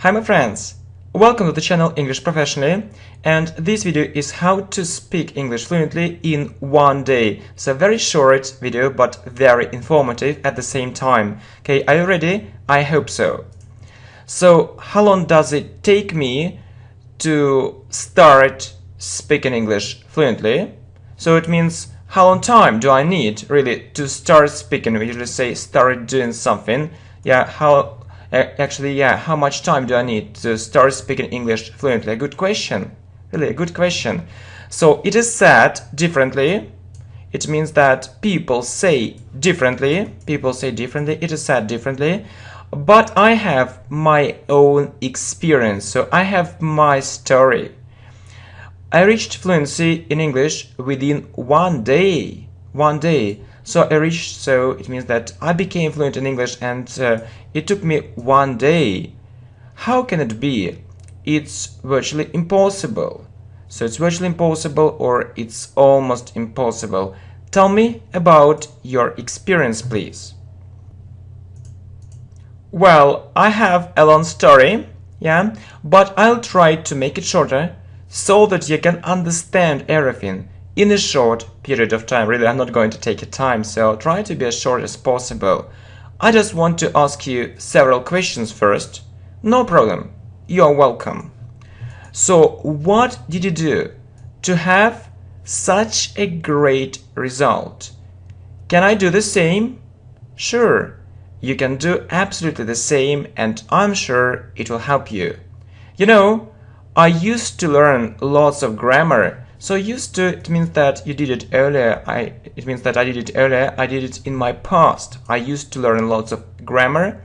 Hi my friends! Welcome to the channel English Professionally, and this video is how to speak English fluently in one day. It's a very short video but very informative at the same time. Okay, are you ready? I hope so. So, how long does it take me to start speaking English fluently? So it means how long time do I need really to start speaking? We usually say start doing something. Yeah, how much time do I need to start speaking English fluently? A good question. Really, a good question. So it is said differently. It means that people say differently. It is said differently. But I have my own experience. So I have my story. I reached fluency in English within one day. So it means that I became fluent in English and it took me one day. How can it be? It's virtually impossible. So it's virtually impossible or it's almost impossible. Tell me about your experience, please. Well, I have a long story, yeah, but I'll try to make it shorter so that you can understand everything in a short period of time. Really, I'm not going to take your time, so try to be as short as possible. I just want to ask you several questions first. No problem. You're welcome. So, what did you do to have such a great result? Can I do the same? Sure, you can do absolutely the same, and I'm sure it will help you. You know, I used to learn lots of grammar. So used to, it means that you did it earlier. It means that I did it earlier. I did it in my past. I used to learn lots of grammar.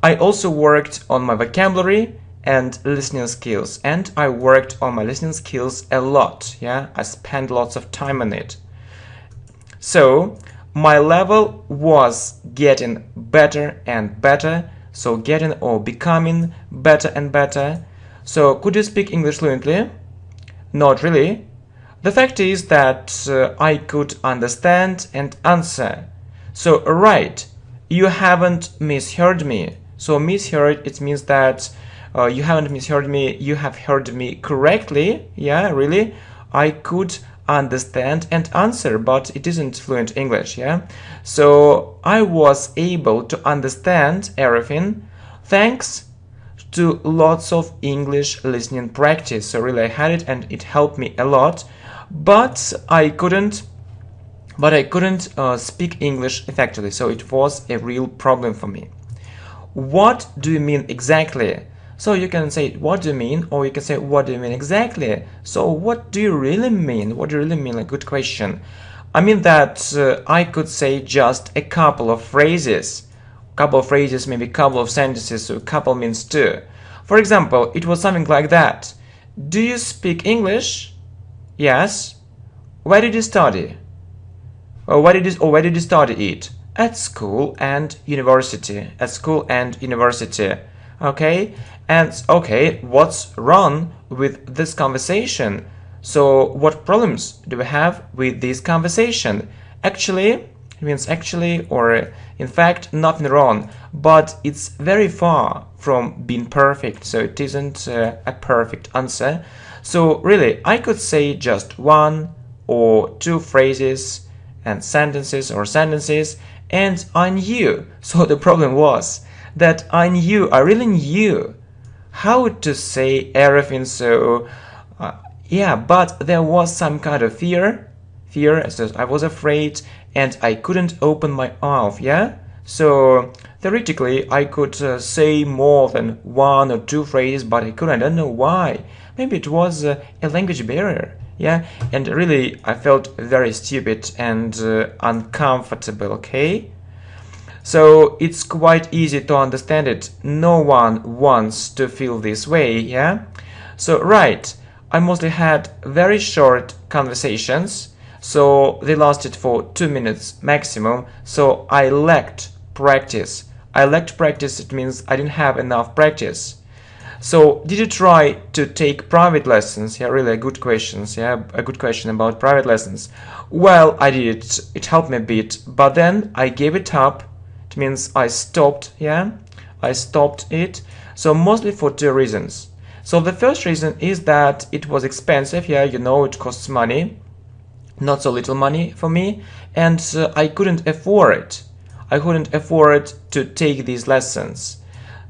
I also worked on my vocabulary and listening skills. And I worked on my listening skills a lot. Yeah, I spent lots of time on it. So my level was getting better and better. So getting or becoming better and better. So could you speak English fluently? Not really. The fact is that I could understand and answer. So, right, you haven't misheard me. So, misheard, it means that you haven't misheard me, you have heard me correctly. Yeah, really, I could understand and answer, but it isn't fluent English, yeah? So, I was able to understand everything thanks to lots of English listening practice. So, really, I had it and it helped me a lot. But I couldn't speak English effectively, so it was a real problem for me. What do you mean exactly? So you can say what do you mean, or you can say what do you mean exactly. So what do you really mean? What do you really mean? A good question. I mean that I could say just a couple of phrases. Maybe a couple of sentences, so a couple means two. For example, it was something like that. Do you speak English? Yes. Where did you study? Where did you study it? At school and university. Okay. And okay, what's wrong with this conversation? So what problems do we have with this conversation? Actually, it means actually or in fact nothing wrong, but it's very far from being perfect, so it isn't a perfect answer. So really, I could say just one or two phrases and sentences, and I knew. So the problem was that I really knew how to say everything. So yeah, but there was some kind of fear, so I was afraid and I couldn't open my mouth, yeah? So theoretically, I could say more than one or two phrases, but I couldn't. I don't know why. Maybe it was a language barrier, yeah? And really, I felt very stupid and uncomfortable, okay? So it's quite easy to understand it. No one wants to feel this way, yeah? So, right, I mostly had very short conversations. So they lasted for 2 minutes maximum. So I lacked practice. It means I didn't have enough practice. So did you try to take private lessons? Yeah, really a good question. Yeah, a good question about private lessons. Well, I did. It helped me a bit, but then I gave it up. It means I stopped. Yeah, I stopped it. So mostly for two reasons. So the first reason is that it was expensive. Yeah, you know, it costs money, not so little money for me, and I couldn't afford it. I couldn't afford to take these lessons,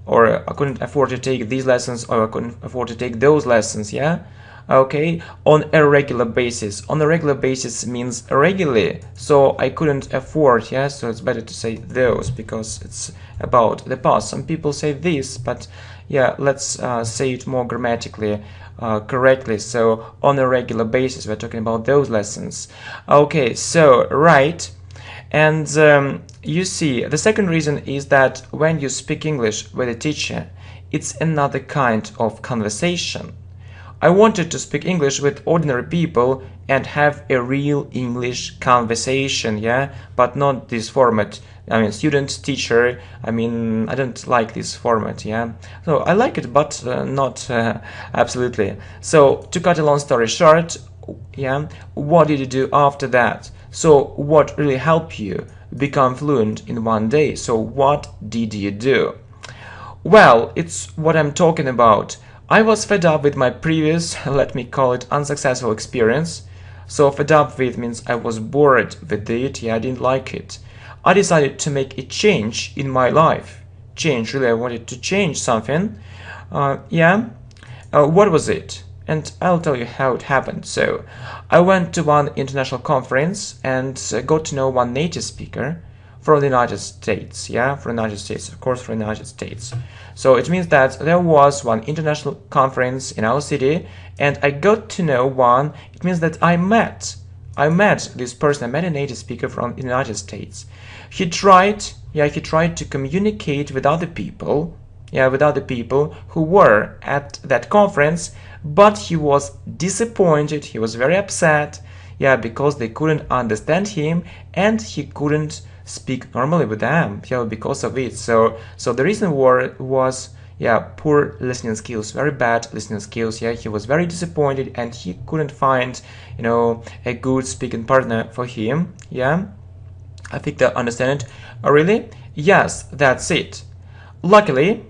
or I couldn't afford to take these lessons, or I couldn't afford to take those lessons. Yeah, okay, on a regular basis. On a regular basis means regularly, so I couldn't afford. Yeah, so it's better to say those because it's about the past. Some people say this, but yeah, let's say it more grammatically correctly. So on a regular basis, we're talking about those lessons. Okay, so right. And you see, the second reason is that when you speak English with a teacher, it's another kind of conversation. I wanted to speak English with ordinary people and have a real English conversation, yeah, but not this format. I mean, student, teacher, I mean, I don't like this format, yeah. So I like it, but not absolutely. So to cut a long story short, yeah, what did you do after that? So what really helped you become fluent in one day? So what did you do? Well, it's what I'm talking about. I was fed up with my previous, let me call it, unsuccessful experience. So fed up with means I was bored with it, yeah, I didn't like it. I decided to make a change in my life. Change, really, I wanted to change something. What was it? And I'll tell you how it happened. So I went to one international conference and got to know one native speaker from the United States. Yeah, from the United States, of course, from the United States. So it means that there was one international conference in our city and I got to know one. It means that I met this person. I met a native speaker from the United States. He tried to communicate with other people, who were at that conference, but he was disappointed. He was very upset, yeah, because they couldn't understand him and he couldn't speak normally with them, yeah, because of it. So the reason was poor listening skills, very bad listening skills. Yeah, he was very disappointed and he couldn't find, a good speaking partner for him. Yeah, I think they understand it. Oh, really? Yes, that's it. Luckily,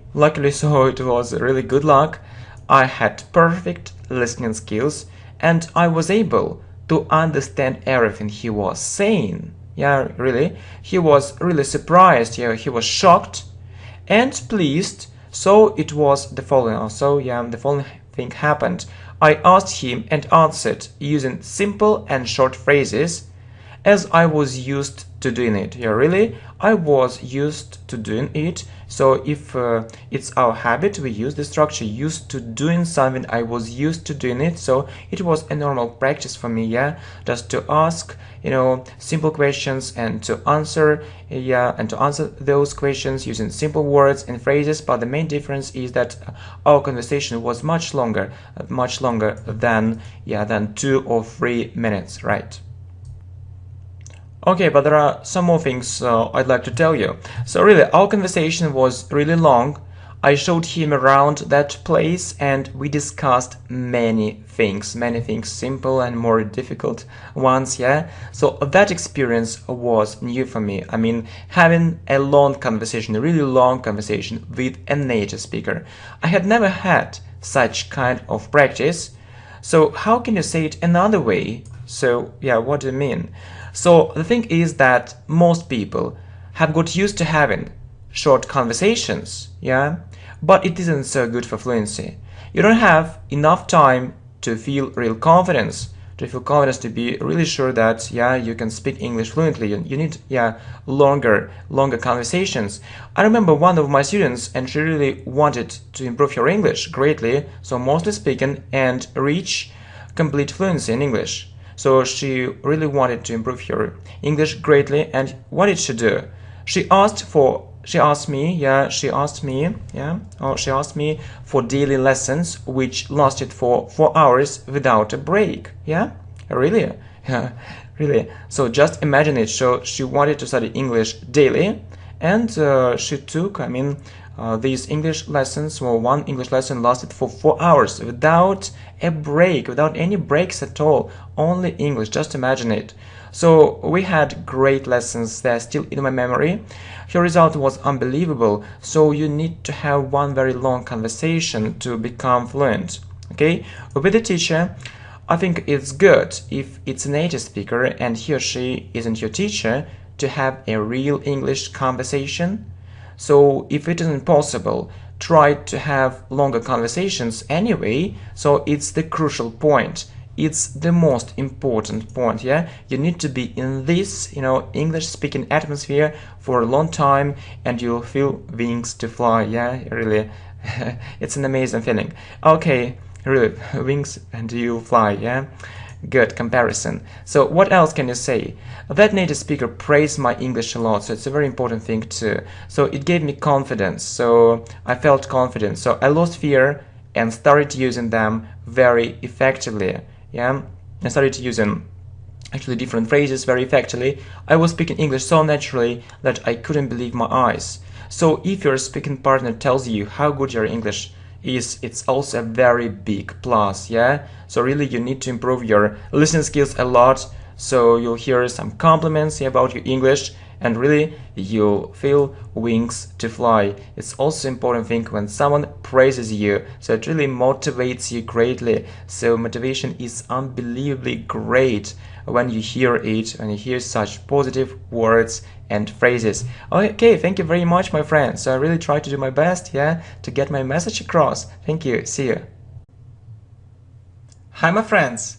so it was really good luck. I had perfect listening skills and I was able to understand everything he was saying. Yeah, really. He was really surprised. Yeah, he was shocked and pleased. So it was the following. Also, the following thing happened. I asked him and answered using simple and short phrases as I was used to doing it. Yeah, really, I was used to doing it. So if it's our habit, we use the structure used to doing something. I was used to doing it, so it was a normal practice for me. Yeah, just to ask, simple questions and to answer, those questions using simple words and phrases. But the main difference is that our conversation was much longer than 2 or 3 minutes, right? Okay, but there are some more things I'd like to tell you. So really, our conversation was really long. I showed him around that place and we discussed many things, simple and more difficult ones, yeah? So that experience was new for me. I mean, having a long conversation, a really long conversation with a native speaker. I had never had such kind of practice. So how can you say it another way? So, yeah, what do you mean? So the thing is that most people have got used to having short conversations, yeah, but it isn't so good for fluency. You don't have enough time to feel real confidence, to be really sure that, you can speak English fluently. You need, longer conversations. I remember one of my students, and she really wanted to improve her English greatly, so mostly speaking and reach complete fluency in English. So she really wanted to improve her English greatly, and what did she do? She asked me for daily lessons, which lasted for 4 hours without a break. Yeah, really, yeah, really. So just imagine it. So she wanted to study English daily, and she took, these English lessons. Well, one English lesson lasted for 4 hours without a break, without any breaks at all. Only English. Just imagine it. So we had great lessons. They're still in my memory. Your result was unbelievable. So you need to have one very long conversation to become fluent. Okay, with the teacher, I think it's good if it's a native speaker and he or she isn't your teacher to have a real English conversation. So if it isn't possible, try to have longer conversations anyway. So it's the crucial point. It's the most important point, yeah? You need to be in this, English speaking atmosphere for a long time and you'll feel wings to fly, yeah? Really, it's an amazing feeling. Okay, really, wings and you'll fly, yeah? Good comparison. So what else can you say? That native speaker praised my English a lot, so it's a very important thing too. So it gave me confidence, so I felt confident. So I lost fear and started using them very effectively. Yeah, I started using actually different phrases very effectively. I was speaking English so naturally that I couldn't believe my eyes. So if your speaking partner tells you how good your English is, it's also a very big plus, yeah? So really you need to improve your listening skills a lot, so you'll hear some compliments about your English and really you'll feel wings to fly. It's also important thing when someone praises you, so it really motivates you greatly. So motivation is unbelievably great when you hear it, when you hear such positive words and phrases. Okay, thank you very much, my friends. So I really try to do my best, yeah, to get my message across. Thank you. See you. Hi, my friends.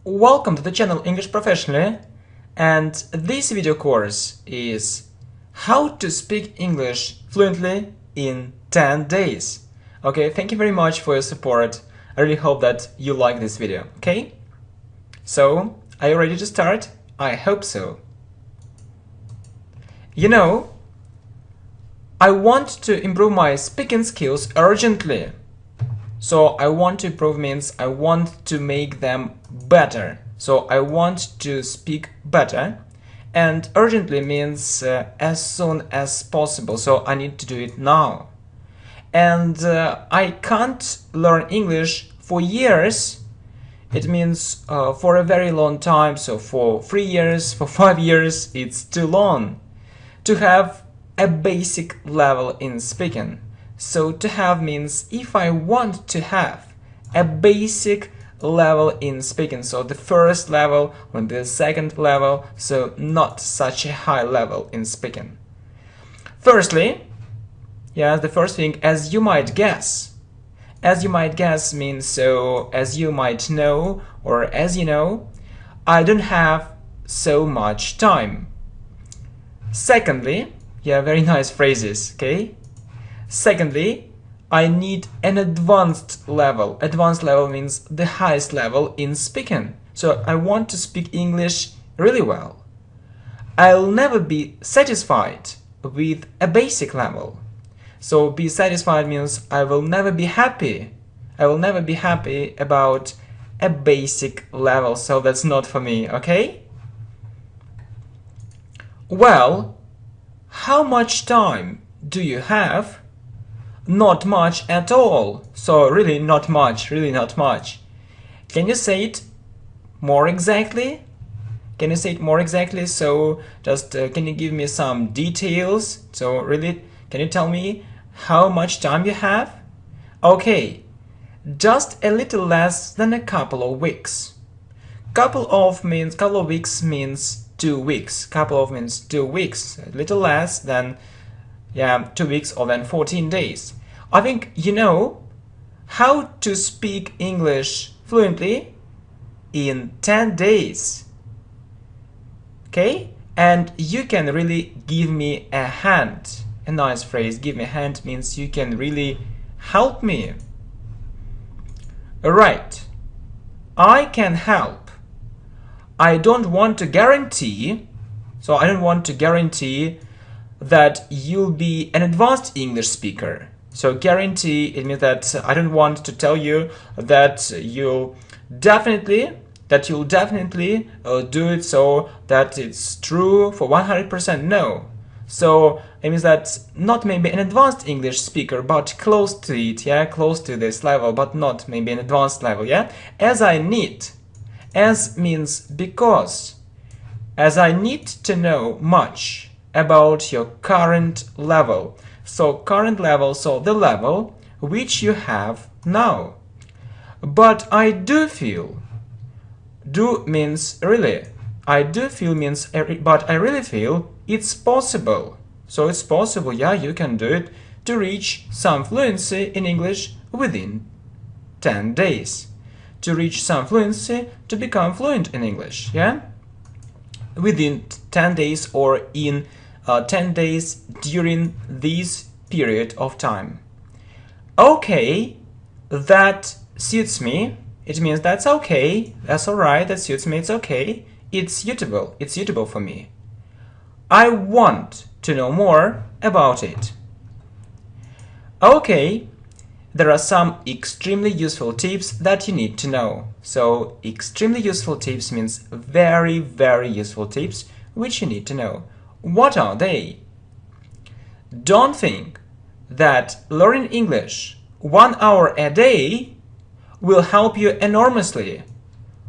Welcome to the channel English Professionally. And this video course is how to speak English fluently in 10 days. Okay, thank you very much for your support. I really hope that you like this video, okay? So, are you ready to start? I hope so. I want to improve my speaking skills urgently. So I want to improve means I want to make them better. So I want to speak better, and urgently means as soon as possible. So I need to do it now. And I can't learn English for years. It means for a very long time. So for 3 years, for 5 years, it's too long. To have a basic level in speaking. So to have means if I want to have a basic level in speaking, so the first level or the second level, so not such a high level in speaking. Firstly, yeah, the first thing, as you might guess. As you might guess means, so as you might know, or as you know, I don't have so much time. Secondly, yeah, very nice phrases, okay? Secondly, I need an advanced level. Advanced level means the highest level in speaking. So I want to speak English really well. I'll never be satisfied with a basic level. So be satisfied means I will never be happy. I will never be happy about a basic level. So that's not for me, okay? Well, how much time do you have? Not much at all. So really not much, really not much. Can you say it more exactly? Can you say it more exactly? So just can you give me some details? So really, can you tell me how much time you have? Okay, just a little less than a couple of weeks. Couple of weeks means 2 weeks. Couple of means 2 weeks. A little less than 2 weeks or than 14 days. I think you know how to speak English fluently in 10 days. Okay? And you can really give me a hand. A nice phrase, give me a hand, means you can really help me. Alright. I can help. I don't want to guarantee, so I don't want to guarantee that you'll be an advanced English speaker. So guarantee, it means that I don't want to tell you that you'll definitely do it, so that it's true for 100%. No. So it means that not maybe an advanced English speaker, but close to it, yeah, close to this level, but not maybe an advanced level, yeah. As I need. As means because. as I need to know much about your current level. So current level, so the level which you have now. But I do feel. Do means really. I do feel means, but I really feel it's possible. So it's possible, yeah, you can do it, to reach some fluency in English within 10 days. To reach some fluency, to become fluent in English, yeah? Within 10 days or in 10 days during this period of time. Okay, that suits me. It means that's okay, that's alright, that suits me, it's okay. It's suitable for me. I want to know more about it. Okay, there are some extremely useful tips that you need to know. So, extremely useful tips means very, very useful tips which you need to know. What are they? Don't think that learning English 1 hour a day will help you enormously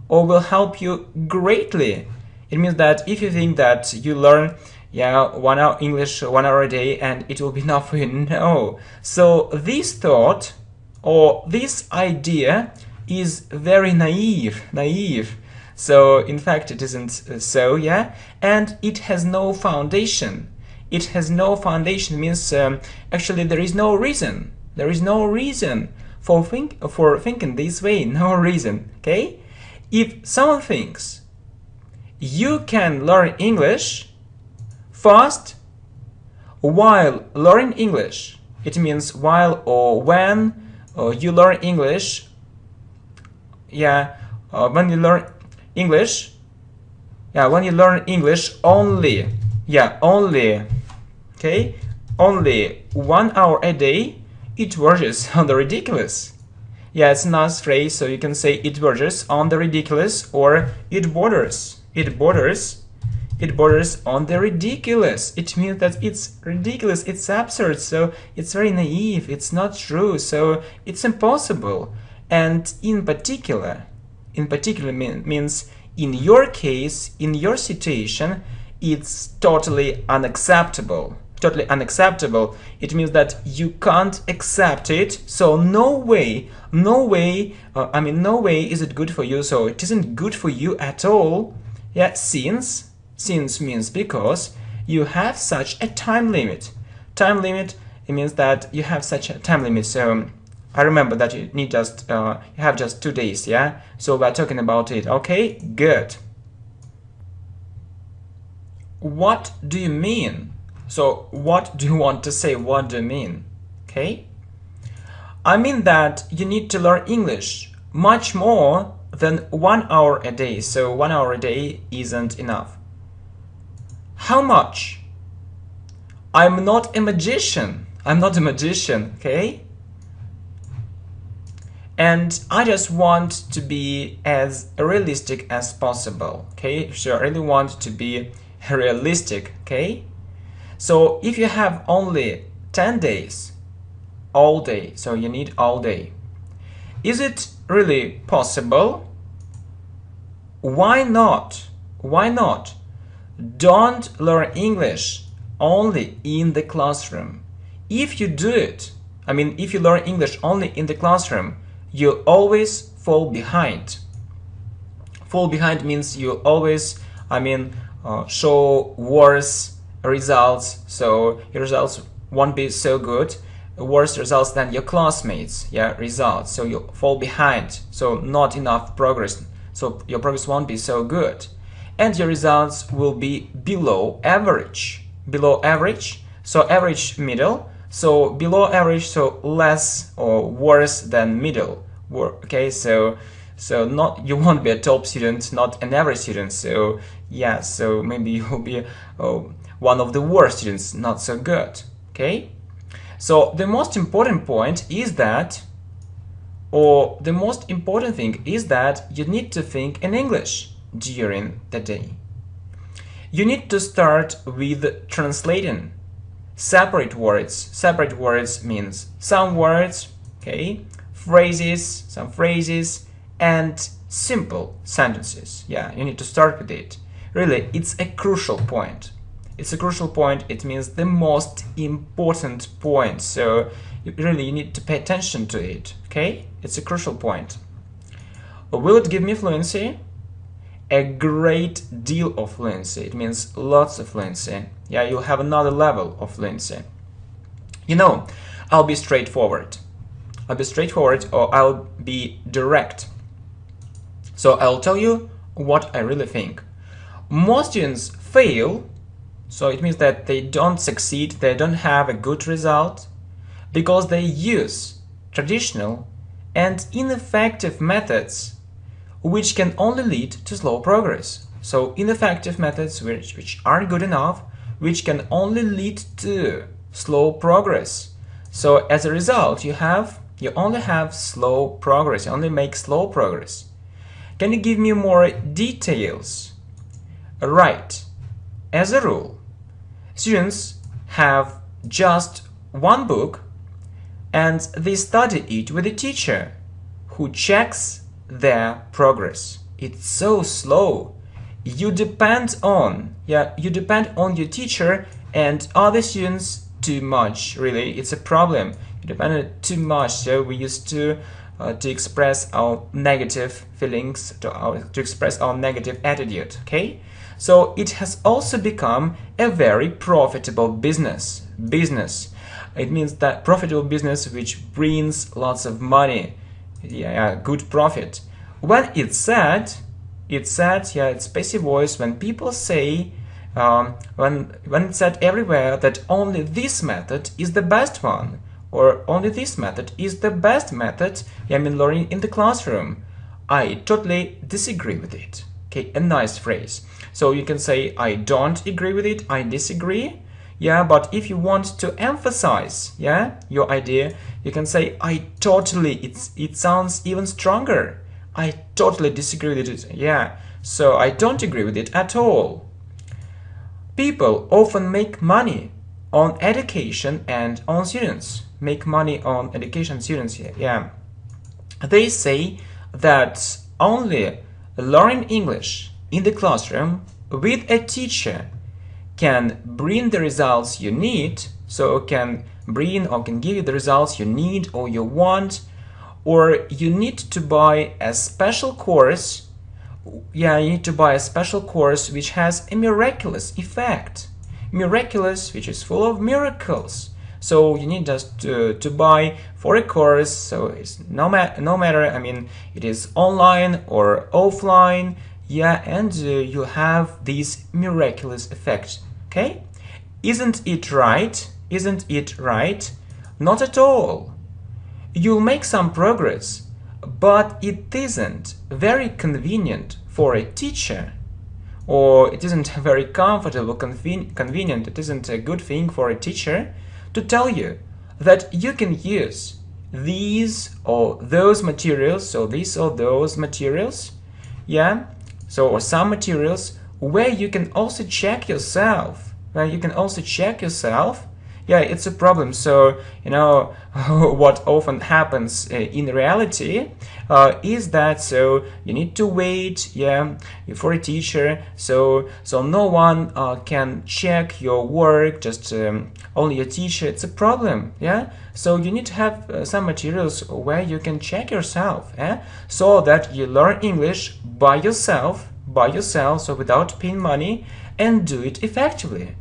or will help you greatly. It means that if you think that you learn 1 hour English 1 hour a day and it will be enough for you, no. So this thought or this idea is very naive. So in fact it isn't so, yeah, and it has no foundation. It has no foundation means actually there is no reason. There is no reason for thinking this way. No reason. Okay? If someone thinks you can learn English fast while learning English, it means while or when you learn English. When you learn English. When you learn English only. Okay, only 1 hour a day, it verges on the ridiculous. It's a nice phrase, so you can say it verges on the ridiculous or it borders on the ridiculous. It means that it's ridiculous, it's absurd, so it's very naive, it's not true, so it's impossible. And in particular means in your case, in your situation, it's totally unacceptable. It means that you can't accept it, so no way is it good for you, so it isn't good for you at all. Since means because you have such a time limit. It means that you have such a time limit, so I remember that you need you have just 2 days, so we're talking about it. Okay, good. What do you mean? So what do you want to say? What do you mean? Okay? I mean that you need to learn English much more than 1 hour a day. So 1 hour a day isn't enough. How much? I'm not a magician, okay? And I just want to be as realistic as possible, okay? So I really want to be realistic, okay? So if you have only 10 days, all day, so you need all day. Is it really possible? Why not? Don't learn English only in the classroom. If you do it, if you learn English only in the classroom, you'll always fall behind. Fall behind means you always, show worse results, so your results won't be so good, worse results than your classmates, results, so you fall behind, so not enough progress, so your progress won't be so good, and your results will be below average, so average middle, so below average, so less or worse than middle, okay, so not, you won't be a top student, not an average student, so so maybe you'll be one of the worst students, not so good, okay? So the most important point is that, or the most important thing is that you need to think in English during the day. You need to start with translating separate words. Separate words means some words, okay, some phrases, and simple sentences. You need to start with it. really, it's a crucial point. It's a crucial point. It means the most important point. So really, you need to pay attention to it. Okay? It's a crucial point. Will it give me fluency? A great deal of fluency. It means lots of fluency. Yeah, you'll have another level of fluency. You know, I'll be straightforward. I'll be straightforward, or I'll be direct. So I'll tell you what I really think. Most students fail, so it means that they don't succeed, they don't have a good result, because they use traditional and ineffective methods which can only lead to slow progress. So ineffective methods which aren't good enough, which can only lead to slow progress. So as a result, you only have slow progress, you only make slow progress. Can you give me more details? Right. As a rule, students have just one book and they study it with a teacher who checks their progress. It's so slow. You depend on your teacher and other students too much. Really, it's a problem. You depend on it too much. So we used to express our negative feelings, to express our negative attitude. Okay, so it has also become a very profitable business. It means that profitable business which brings lots of money. Yeah, good profit. When it's said, it's passive voice. When people say, when it's said everywhere that only this method is the best one, or only this method is the best method, learning in the classroom, I totally disagree with it. Okay, a nice phrase. So you can say, I don't agree with it, I disagree. Yeah, but if you want to emphasize, your idea, you can say, I totally, it sounds even stronger. I totally disagree with it. Yeah, so I don't agree with it at all. People often make money on education and on students. Make money on education students. Yeah, they say that only learning English in the classroom with a teacher can bring the results you need, so can bring or can give you the results you need or you want, or you need to buy a special course. Yeah, you need to buy a special course which has a miraculous effect. Miraculous, which is full of miracles. So you need just to buy for a course, so it's no matter, it is online or offline, and you have this miraculous effect. Okay? Isn't it right? Isn't it right? Not at all. You'll make some progress, but it isn't very convenient for a teacher, or it isn't very comfortable, convenient, it isn't a good thing for a teacher to tell you that you can use these or those materials, so these or those materials, or some materials where you can also check yourself. It's a problem. So what often happens in reality is that you need to wait for a teacher, so no one can check your work, just only your teacher. It's a problem. So you need to have some materials where you can check yourself, so that you learn English by yourself, so without paying money, and do it effectively.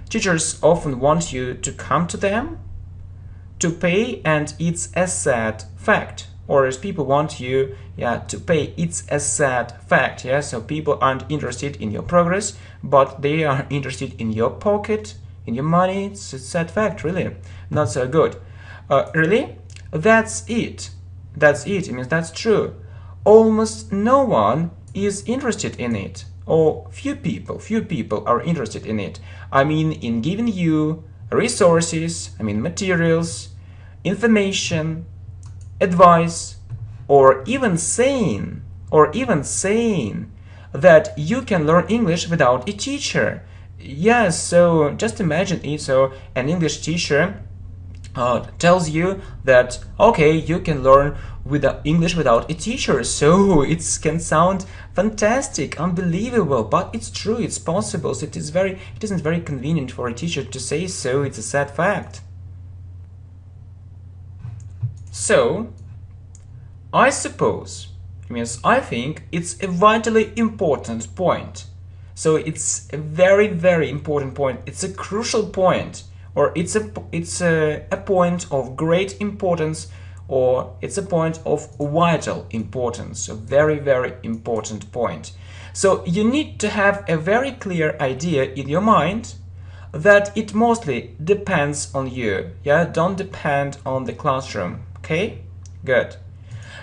Teachers often want you to come to them to pay, and it's a sad fact. Or as people want you to pay, it's a sad fact. So people aren't interested in your progress, but they are interested in your pocket, in your money. It's a sad fact, really. Not so good. Really? That's it. It means that's true. Almost no one is interested in it. Or few people are interested in it. In giving you resources, materials, information, advice, or even saying that you can learn English without a teacher. So just imagine it. So an English teacher tells you that okay, you can learn English without a teacher. So it can sound fantastic, unbelievable, but it's true, it's possible. So it isn't very convenient for a teacher to say so. It's a sad fact. So I suppose, I think it's a vitally important point. So it's a very, very important point. It's a crucial point, or it's a point of great importance, or it's a point of vital importance. A very, very important point. So you need to have a very clear idea in your mind that it mostly depends on you. Yeah, don't depend on the classroom. Okay, good.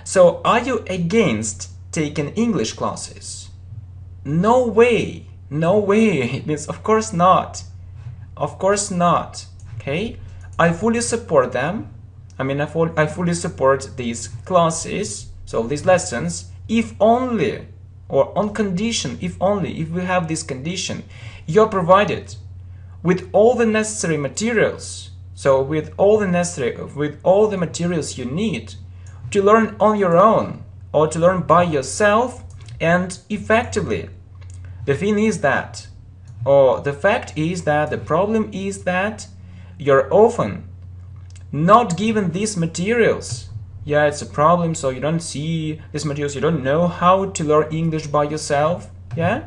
So are you against taking English classes? No way. No way. It means of course not. Of course not. Okay? I fully support them. I fully support these classes, so these lessons, if only, or on condition, if we have this condition, you're provided with all the necessary materials. So with all the materials you need to learn on your own, or to learn by yourself and effectively. The thing is that, or the fact is that, the problem is that you're often not given these materials. Yeah, it's a problem, so you don't see these materials, you don't know how to learn English by yourself, yeah?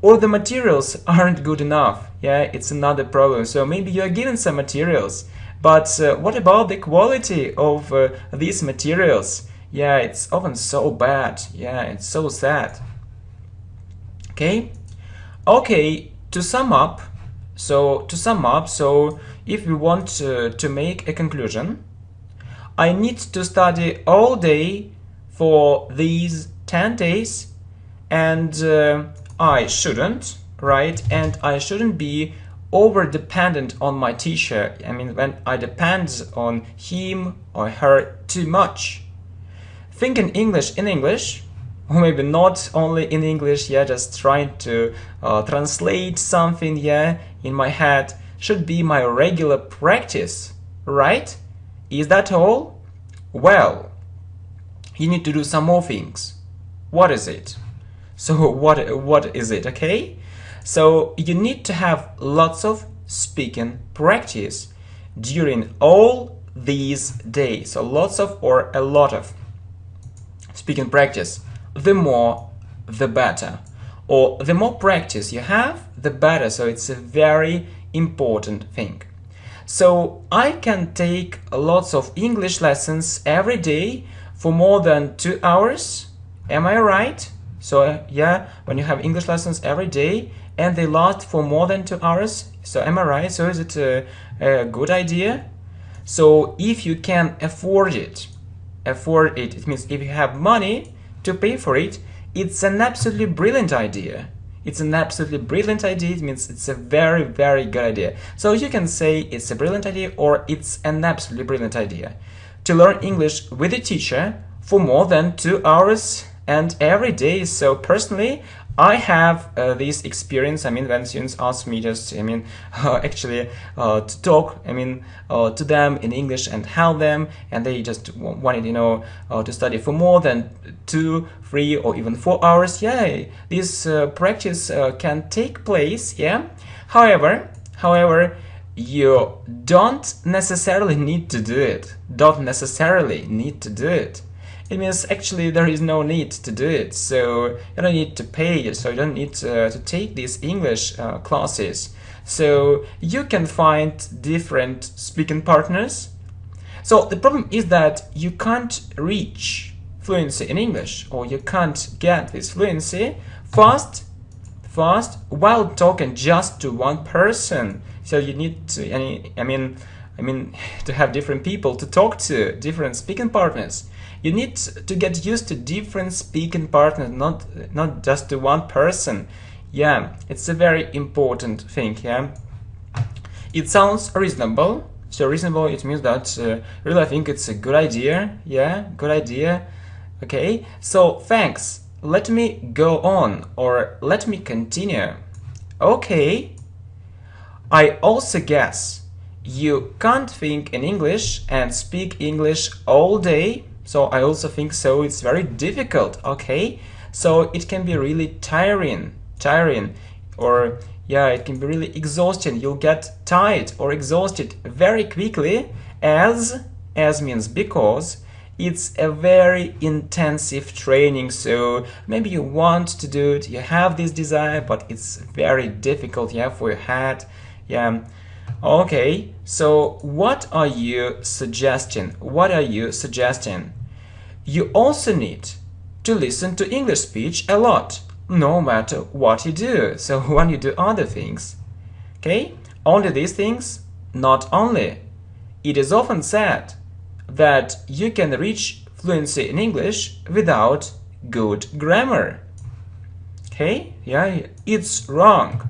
Or the materials aren't good enough, yeah, it's another problem. So maybe you're given some materials, but what about the quality of these materials? Yeah, it's often so bad, yeah, it's so sad. Okay, to sum up, so if we want to make a conclusion, I need to study all day for these 10 days, and I shouldn't, right? And I shouldn't be over dependent on my teacher. When I depend on him or her too much. Thinking English in English, or maybe not only in English, yeah, just trying to translate something, yeah, in my head, should be my regular practice, right? Is that all? Well, you need to do some more things. What is it? So what is it, okay? So you need to have lots of speaking practice during all these days. So lots of, or a lot of speaking practice. The more, the better. Or the more practice you have, the better. So it's a very important thing. So I can take lots of English lessons every day for more than 2 hours. Am I right? So yeah, when you have English lessons every day and they last for more than 2 hours, so am I right? So is it a good idea? So if you can afford it, it means if you have money to pay for it, it's an absolutely brilliant idea. It's an absolutely brilliant idea. It means it's a very, very good idea. So you can say it's a brilliant idea or it's an absolutely brilliant idea to learn English with a teacher for more than 2 hours and every day. So personally, I have this experience. When students ask me just, actually to talk, to them in English and help them, and they just wanted, to study for more than 2, 3, or even 4 hours. Yeah, this practice can take place. Yeah. However, you don't necessarily need to do it. It means actually there is no need to do it, so you don't need to pay it, so you don't need to take these English classes. So you can find different speaking partners. So the problem is that you can't reach fluency in English, or you can't get this fluency fast while talking just to one person. So you need to, to have different people to talk to, different speaking partners. You need to get used to different speaking partners, not just to one person. Yeah, it's a very important thing. Yeah, it sounds reasonable. So reasonable, it means that really I think it's a good idea. Yeah, good idea. Okay, so thanks. Let me go on, or let me continue. Okay, I also guess you can't think in English and speak English all day. So I also think so it's very difficult, okay? So it can be really tiring, or yeah, it can be really exhausting. You'll get tired or exhausted very quickly, as means because it's a very intensive training. So maybe you want to do it, you have this desire, but it's very difficult, yeah, for your head, yeah. Okay, so what are you suggesting? You also need to listen to English speech a lot, no matter what you do. So when you do other things, okay, only these things, not only. It is often said that you can reach fluency in English without good grammar. Okay, yeah, it's wrong.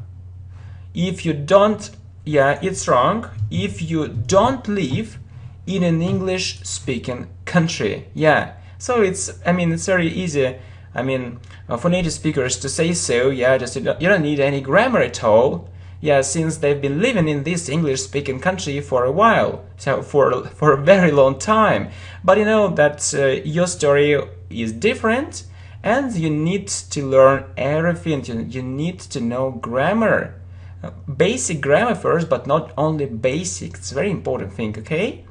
If you don't, yeah, it's wrong if you don't live in an English-speaking country. Yeah, so it's very easy. For native speakers to say so. Yeah, just you don't need any grammar at all. Yeah, since they've been living in this English-speaking country for a while, so for a very long time. But you know that your story is different, and you need to learn everything. You need to know grammar. Basic grammar first, but not only basic. It's a very important thing, okay?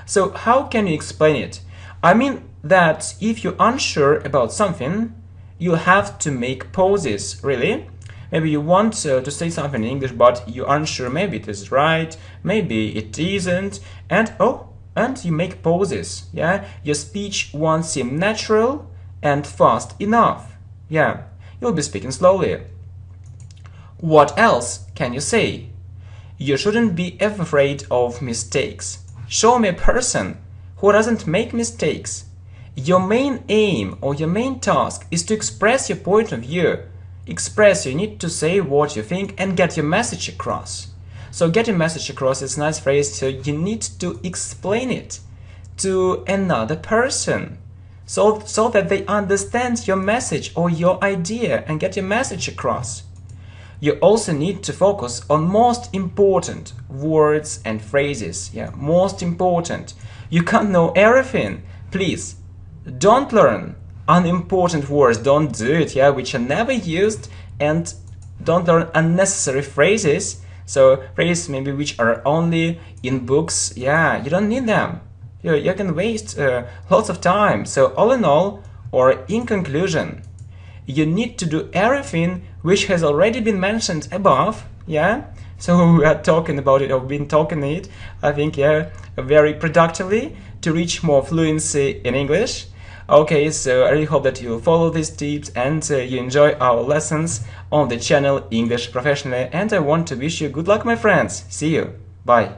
So how can you explain it? I mean that if you're unsure about something, you have to make pauses, really. Maybe you want to say something in English, but you're unsure. Maybe it is right, maybe it isn't, and you make pauses, yeah? Your speech won't seem natural and fast enough, yeah? You'll be speaking slowly. What else can you say? You shouldn't be afraid of mistakes. Show me a person who doesn't make mistakes. Your main aim or your main task is to express your point of view. You need to say what you think and get your message across. So get your message across is a nice phrase, so you need to explain it to another person so that they understand your message or your idea and get your message across. You also need to focus on most important words and phrases. Yeah, most important. You can't know everything. Please, don't learn unimportant words. Don't do it, yeah, which are never used, and don't learn unnecessary phrases. So phrases maybe which are only in books. Yeah, you don't need them. You can waste lots of time. So all in all, or in conclusion, you need to do everything which has already been mentioned above, yeah? So we are talking about it, or been talking it, I think, yeah, very productively to reach more fluency in English. Okay, so I really hope that you follow these tips and you enjoy our lessons on the channel English Professionally, and I want to wish you good luck, my friends. See you. Bye.